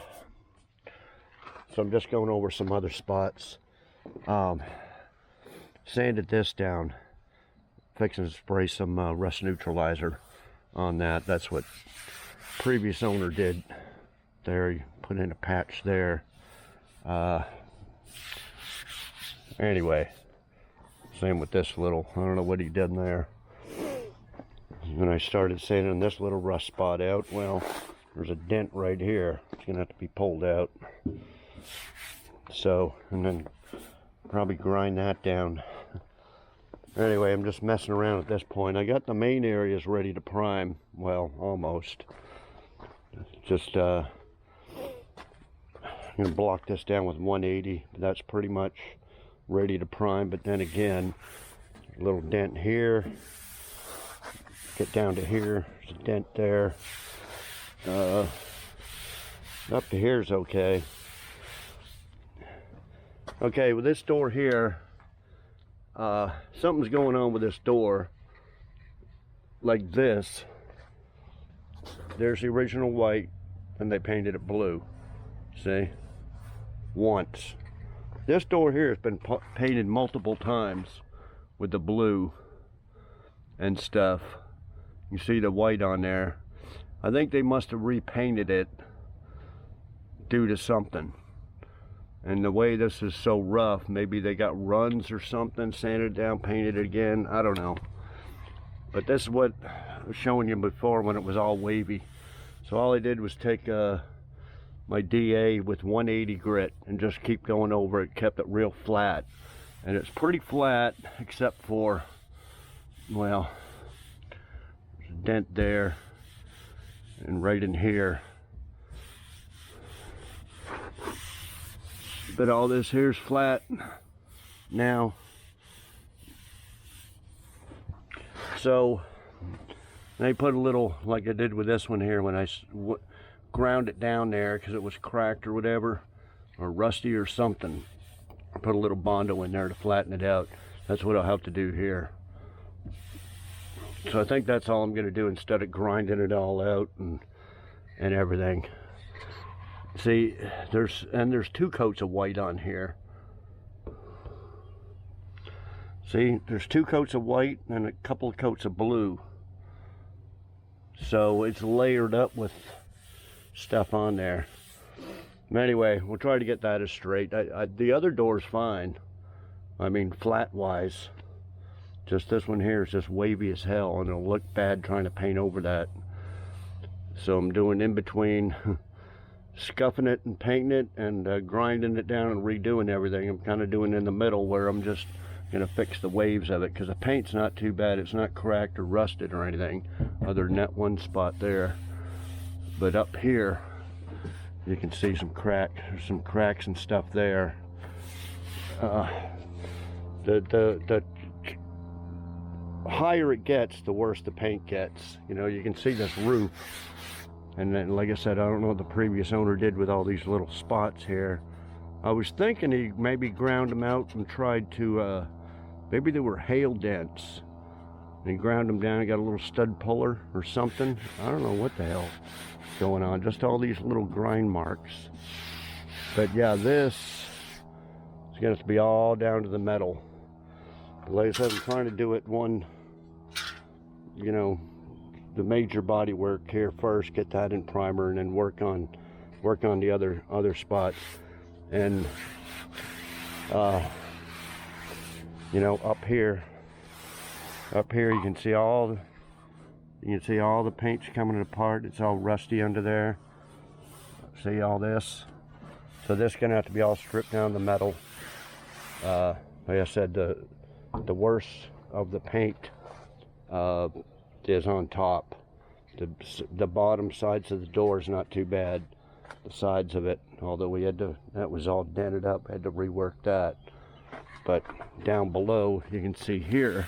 I'm just going over some other spots. Sanded this down, fixing to spray some rust neutralizer on that. That's what previous owner did there. He put in a patch there. Anyway, same with this little, I don't know what he did in there. When I started sanding this little rust spot out, well, there's a dent right here. It's gonna have to be pulled out. So, and then probably grind that down. Anyway, I'm just messing around at this point. I got the main areas ready to prime. Well, almost. Just I'm gonna block this down with 180. That's pretty much ready to prime. But then again, a little dent here. Get down to here. There's a dent there. Up to here is okay. Okay, with this door here, something's going on with this door. Like this. There's the original white, and they painted it blue. See? Once. This door here has been painted multiple times with the blue and stuff. You see the white on there. I think they must have repainted it due to something. And the way this is so rough, maybe they got runs or something, sanded down, painted it again, I don't know. But this is what I was showing you before when it was all wavy. So all I did was take my DA with 180 grit and just keep going over it, kept it real flat. And it's pretty flat except for, well, there's a dent there and right in here. But all this here's flat now. So I put a little, like I did with this one here, when I ground it down there because it was cracked or whatever, or rusty or something. I put a little bondo in there to flatten it out. That's what I'll have to do here. So I think that's all I'm going to do instead of grinding it all out and everything. See, there's two coats of white on here. See, there's two coats of white and a couple of coats of blue. So it's layered up with stuff on there. Anyway, we'll try to get that as straight. The other door's fine. I mean, flat-wise. Just this one here is just wavy as hell, and it'll look bad trying to paint over that. So I'm doing in between, scuffing it and painting it, and grinding it down and redoing everything. I'm kind of doing in the middle where I'm just gonna fix the waves of it, because the paint's not too bad. It's not cracked or rusted or anything, other than that one spot there. But up here, you can see some there's some cracks and stuff there. The higher it gets, the worse the paint gets. You know, you can see this roof. And then, like I said, I don't know what the previous owner did with all these little spots here. I was thinking he maybe ground them out and tried to, maybe they were hail dents. And he ground them down and got a little stud puller or something. I don't know what the hell is going on. Just all these little grind marks. But yeah, this is going to be all down to the metal. But like I said, I'm trying to do it one you know, the major body work here first, get that in primer, and then work on the other spots. And you know, up here you can see all the paint's coming apart. It's all rusty under there. See all this? So this is gonna have to be all stripped down, the metal. Like I said, the worst of the paint is on top. The bottom sides of the door is not too bad. The sides of it, although that was all dented up, had to rework that. But down below, you can see here,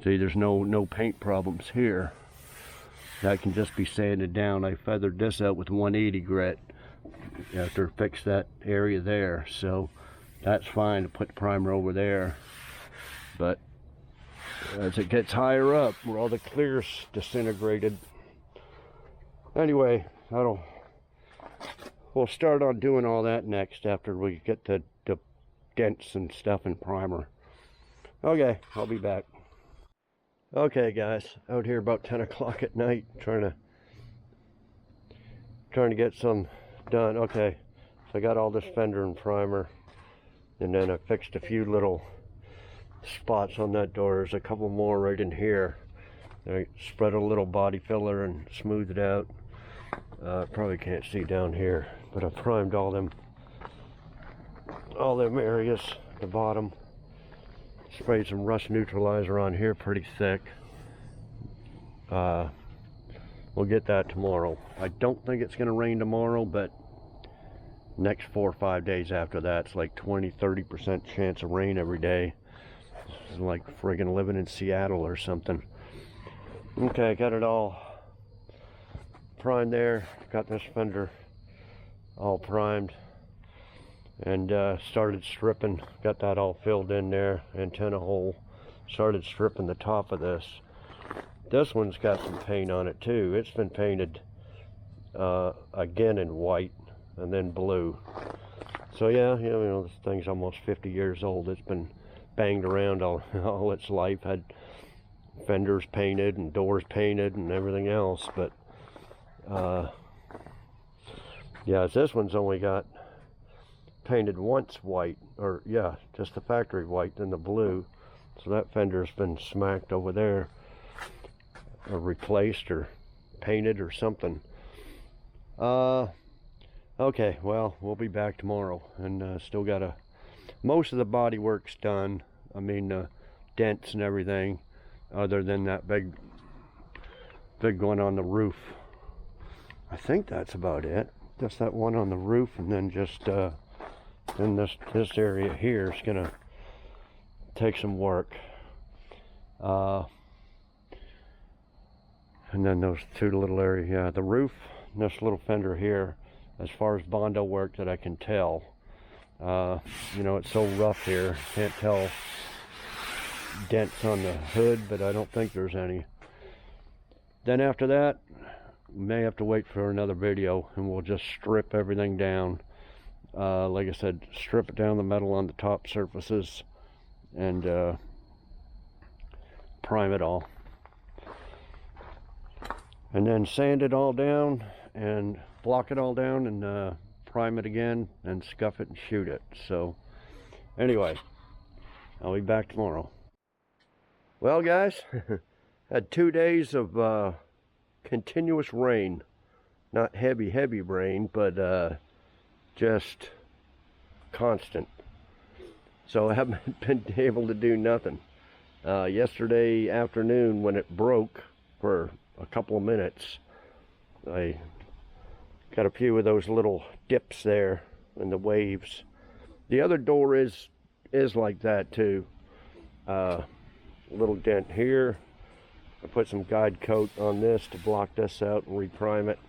see there's no paint problems here. That can just be sanded down. I feathered this out with 180 grit after fix that area there, so that's fine to put the primer over there. But as it gets higher up, where all the clear's disintegrated, anyway, we'll start on doing all that next after we get the dents and stuff in primer. Okay, I'll be back. Okay guys, out here about 10 o'clock at night, trying to get some done. Okay, so I got all this fender and primer, and then I fixed a few little spots on that door. There's a couple more right in here. I spread a little body filler and smoothed it out. Probably can't see down here, but I primed all them areas at the bottom. Sprayed some rust neutralizer on here pretty thick. We'll get that tomorrow. I don't think it's gonna rain tomorrow, but next 4 or 5 days after that, it's like 20-30% chance of rain every day. It's like friggin' living in Seattle or something. Okay, got it all primed there. Got this fender all primed, and started stripping. Got that all filled in there, antenna hole. Started stripping the top of this. This one's got some paint on it too. It's been painted again in white and then blue. So yeah, you know, this thing's almost 50 years old. It's been banged around all its life. Had fenders painted and doors painted and everything else, but yeah, this one's only got painted once white, or yeah, just the factory white, then the blue. So that fender's been smacked over there, or replaced, or painted, or something. Okay, well, we'll be back tomorrow, and still got most of the body work's done. I mean, dents and everything, other than that big one on the roof. I think that's about it. Just that one on the roof, and then just then this area here is gonna take some work. And then those two little areas, yeah, the roof, and this little fender here, as far as bondo work that I can tell. You know, it's so rough here, can't tell dents on the hood, but I don't think there's any. Then after that, we may have to wait for another video, and we'll just strip everything down. Like I said, strip it down, the metal on the top surfaces, and prime it all. And then sand it all down and block it all down, and prime it again and scuff it and shoot it. So anyway, I'll be back tomorrow. Well guys, had 2 days of continuous rain. Not heavy rain, but just constant. So I haven't been able to do nothing. Yesterday afternoon, when it broke for a couple of minutes, I got a few of those little dips there in the waves. The other door is like that too. Little dent here. I put some guide coat on this to block this out and reprime it.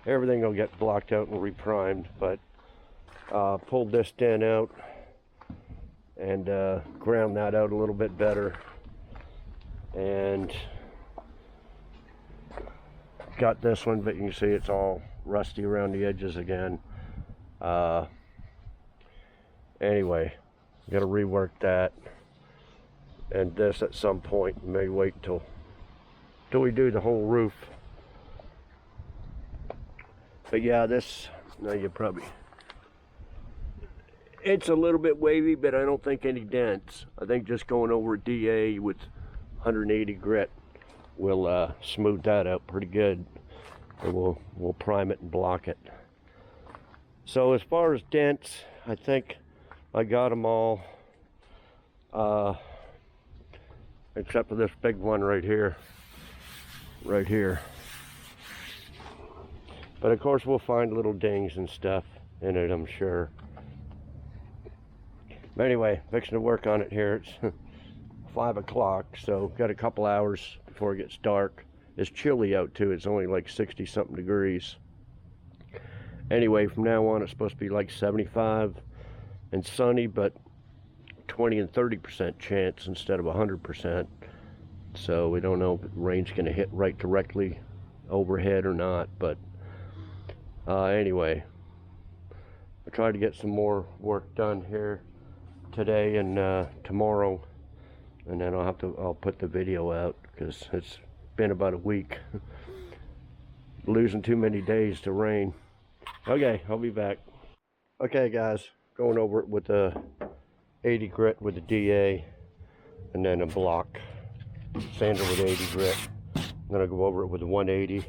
Everything will get blocked out and reprimed, but pulled this dent out and ground that out a little bit better, and got this one, but you can see it's all rusty around the edges again. Anyway, got to rework that. and this at some point. May wait until we do the whole roof. But yeah, this, now you probably, it's a little bit wavy, but I don't think any dents. I think just going over a DA with 180 grit will smooth that out pretty good. And we'll prime it and block it. So as far as dents, I think I got them all, except for this big one right here. But of course we'll find little dings and stuff in it, I'm sure. But anyway, fixing to work on it here. It's 5 o'clock, so got a couple hours before it gets dark. It's chilly out too. It's only like 60 something degrees. Anyway, from now on it's supposed to be like 75 and sunny, but 20 and 30% chance instead of 100%. So we don't know if the rain's going to hit right directly overhead or not. But anyway, I tried to get some more work done here today and tomorrow, and then I'll put the video out because it's been about a week. Losing too many days to rain. Okay, I'll be back. Okay guys, going over it with the 80 grit with the DA, and then a block sander with 80 grit. Then I'll go over it with the 180,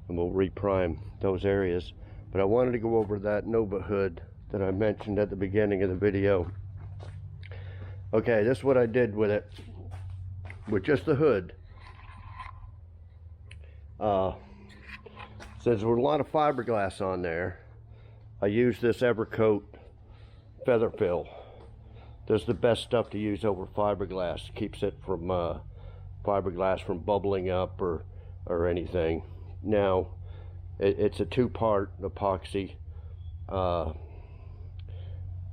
and we'll reprime those areas. But I wanted to go over that Nova hood that I mentioned at the beginning of the video. Okay, this is what I did with it, with just the hood. Since there was a lot of fiberglass on there, I used this Evercoat feather fill. This is the best stuff to use over fiberglass. Keeps it from fiberglass from bubbling up or anything. Now, it's a two-part epoxy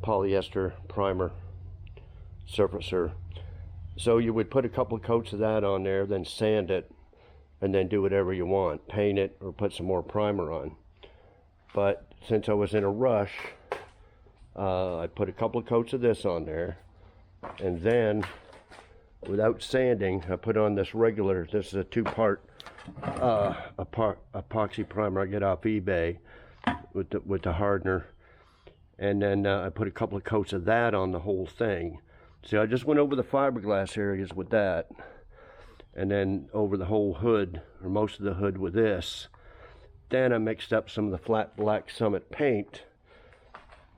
polyester primer surfacer. So you would put a couple of coats of that on there, then sand it, and then do whatever you want. Paint it or put some more primer on. But since I was in a rush, I put a couple of coats of this on there, and then without sanding, I put on this regular, this is a two-part epoxy primer I get off eBay with the hardener, and then I put a couple of coats of that on the whole thing. See, I just went over the fiberglass areas with that, and then over the whole hood, or most of the hood, with this. Then I mixed up some of the flat black Summit paint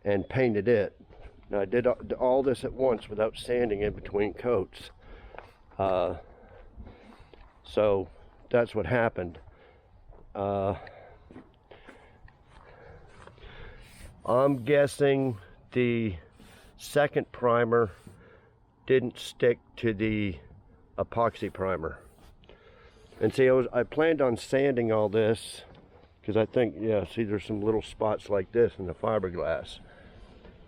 and painted it. Now I did all this at once without sanding in between coats. So that's what happened. I'm guessing the second primer didn't stick to the epoxy primer. And see, I planned on sanding all this because I think, yeah, see, there's some little spots like this in the fiberglass,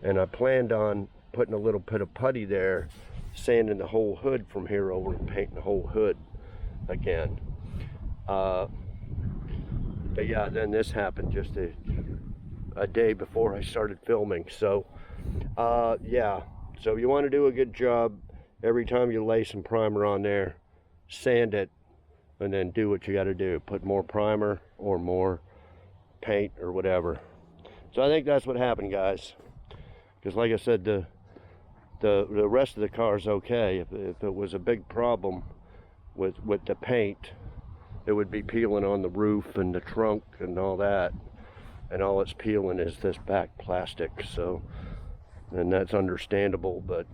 and I planned on putting a little bit of putty there, sanding the whole hood from here over and painting the whole hood again. But yeah, then this happened just a day before I started filming. So yeah, so you want to do a good job. Every time you lay some primer on there, sand it, and then do what you got to do. Put more primer or more paint or whatever. So I think that's what happened, guys. Because like I said, the rest of the car is okay. If it was a big problem with the paint, it would be peeling on the roof and the trunk and all that. And all it's peeling is this back plastic. So, and that's understandable, but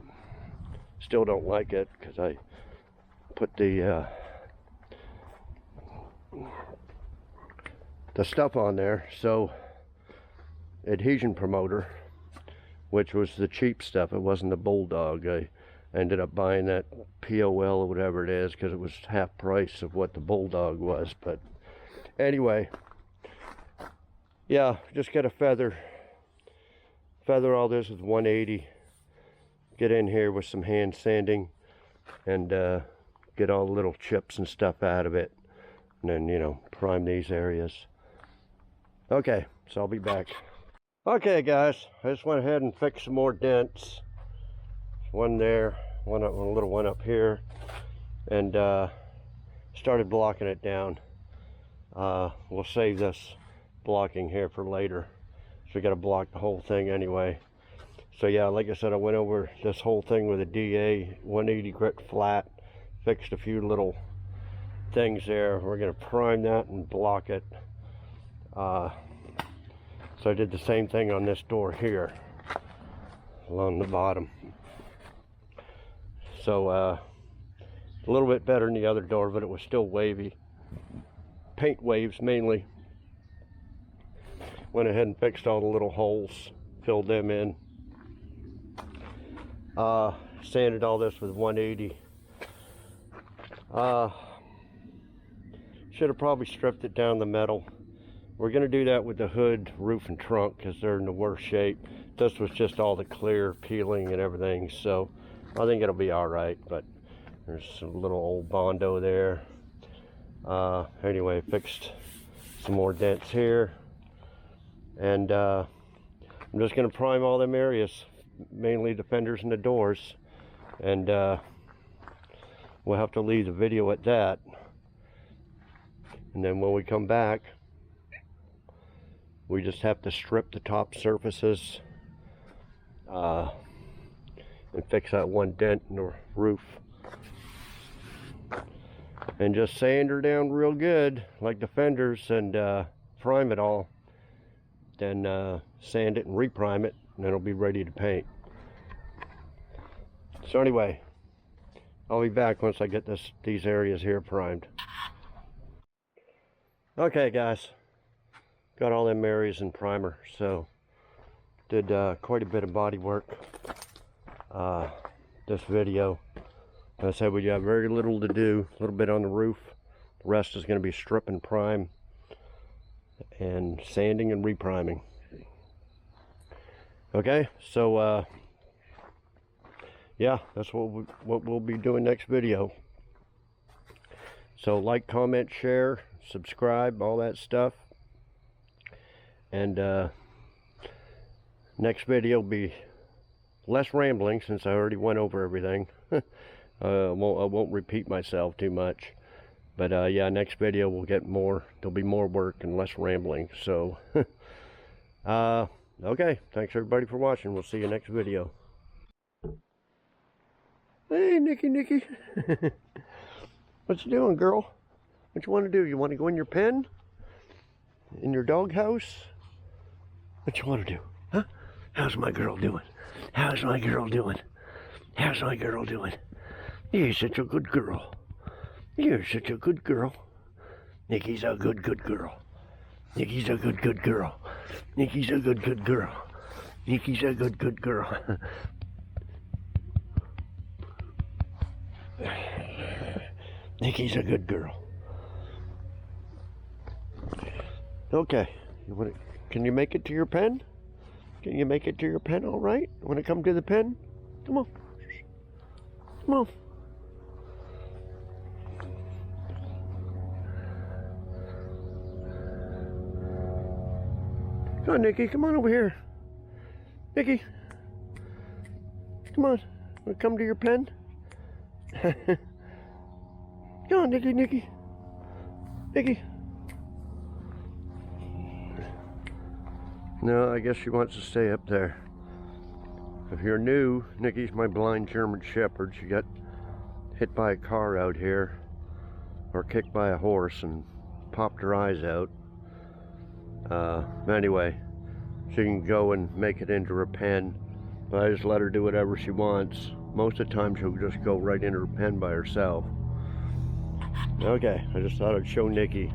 still don't like it because I put the stuff on there. So adhesion promoter, which was the cheap stuff, it wasn't the Bulldog. I ended up buying that POL or whatever it is because it was half price of what the Bulldog was. But anyway, yeah, just get a feather all this with 180, get in here with some hand sanding, and get all the little chips and stuff out of it, and then, you know, prime these areas. Okay, so I'll be back. Okay guys, I just went ahead and fixed some more dents. One there, little one up here, and started blocking it down. We'll save this blocking here for later, so we got to block the whole thing anyway. So yeah, like I said, I went over this whole thing with a DA 180 grit flat, fixed a few little things there. We're going to prime that and block it. So I did the same thing on this door here along the bottom. So a little bit better than the other door, but it was still wavy. Paint waves mainly. Went ahead and fixed all the little holes, filled them in. Sanded all this with 180. Should have probably stripped it down the metal. We're going to do that with the hood, roof, and trunk because they're in the worst shape. This was just all the clear peeling and everything, so I think it'll be all right. But there's some little old bondo there. Anyway, fixed some more dents here, and I'm just going to prime all them areas, mainly the fenders and the doors, and we'll have to leave the video at that. And then when we come back, we just have to strip the top surfaces and fix that one dent in the roof, and just sand her down real good like the fenders, and prime it all, then sand it and reprime it, and it'll be ready to paint. So anyway, I'll be back once I get these areas here primed. Okay guys, got all them areas in primer, so did quite a bit of body work this video. I said we got very little to do, a little bit on the roof. The rest is going to be strip and prime and sanding and repriming. Okay, so yeah, that's what we'll be doing next video. So like, comment, share, subscribe, all that stuff. And next video will be less rambling since I already went over everything. I won't repeat myself too much. But yeah, next video we'll get more, there'll be more work and less rambling. So okay, thanks everybody for watching. We'll see you next video. Hey Nikki. What you doing, girl? What you want to do? You want to go in your pen? In your doghouse? What you want to do? Huh? How's my girl doing? How's my girl doing? How's my girl doing? You're such a good girl. You're such a good girl. Nikki's a good girl. Nikki's a good girl. Nikki's a good girl. Nikki's a good girl. Nikki's a good girl. Okay, can you make it to your pen? Can you make it to your pen all right? Want to come to the pen? Come on. Come on. Come on, Nikki. Come on over here. Nikki. Come on. Want to come to your pen? Come on, Nikki. Nikki. No, I guess she wants to stay up there. If you're new, Nikki's my blind German Shepherd. She got hit by a car out here, or kicked by a horse and popped her eyes out. Anyway, she can go and make it into her pen. But I just let her do whatever she wants. Most of the time she'll just go right into her pen by herself. Okay, I just thought I'd show Nikki